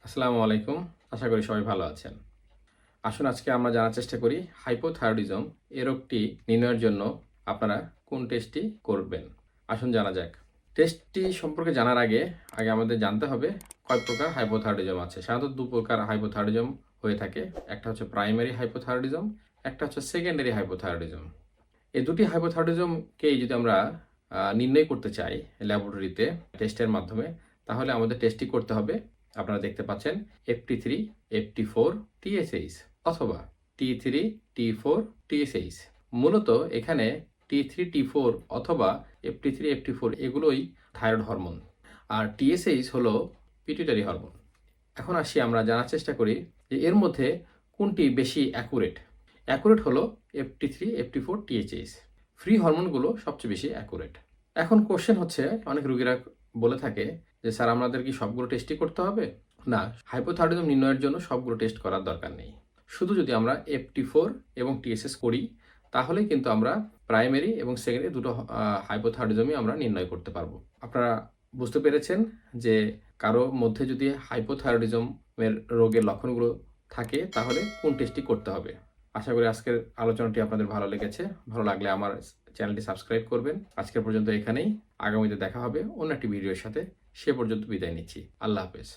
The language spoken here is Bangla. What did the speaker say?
আসসালামু আলাইকুম। আশা করি সবাই ভালো আছেন। আসুন আজকে আমরা জানার চেষ্টা করি হাইপোথাইরয়েডিজম এ রোগটি নির্ণয়ের জন্য আপনারা কোন টেস্টটি করবেন। আসুন জানা যাক। টেস্টটি সম্পর্কে জানার আগে আমাদের জানতে হবে কয় প্রকার হাইপোথাইরয়েডিজম আছে। সাধারণত ২ প্রকার হাইপোথাইরয়েডিজম হয়ে থাকে। একটা হচ্ছে প্রাইমারি হাইপোথাইরয়েডিজম, একটা হচ্ছে সেকেন্ডারি হাইপোথাইরয়েডিজম। এই দুটি হাইপোথাইরয়েডিজমকেই যদি আমরা নির্ণয় করতে চাই ল্যাবরেটরিতে টেস্টের মাধ্যমে, তাহলে আমাদের টেস্টটি করতে হবে। আপনারা দেখতে পাচ্ছেন FT3, FT4, TSH অথবা T3, T4, TSH। মূলত এখানে T3, T4 অথবা FT3, FT4 এগুলোই থাইরয়েড হরমোন। আর TSH হলো পিটুইটারি হরমোন। এখন আসি আমরা জানার চেষ্টা করি যে এর মধ্যে কোনটি বেশি অ্যাকুরেট। অ্যাকুরেট হলো FT3, FT4, TSH। ফ্রি হরমোনগুলো সবচেয়ে বেশি অ্যাকুরেট। এখন কোশ্চেন হচ্ছে, অনেক রোগীরা বলে থাকে যে স্যার আমাদের কি সবগুলো টেস্টই করতে হবে? না, হাইপোথাইরয়েডিজম নির্ণয়ের জন্য সবগুলো টেস্ট করার দরকার নেই। শুধু যদি আমরা FT4 এবং TSH করি, তাহলেই কিন্তু আমরা প্রাইমারি এবং সেকেন্ডারি দুটো হাইপোথাইরয়েডিজমই আমরা নির্ণয় করতে পারবো। আপনারা বুঝতে পেরেছেন যে কারো মধ্যে যদি হাইপোথাইরয়েডিজমের রোগের লক্ষণগুলো থাকে, তাহলে কোন টেস্টটি করতে হবে। আশা করি আজকের আলোচনাটি আপনাদের ভালো লেগেছে। ভালো লাগলে আমার চ্যানেলটি সাবস্ক্রাইব করবেন। আজকের পর্যন্ত এখানেই। আগামীতে দেখা হবে অন্য একটি ভিডিওর সাথে। সে পর্যন্ত বিদায় নিচ্ছি। আল্লাহ হাফেজ।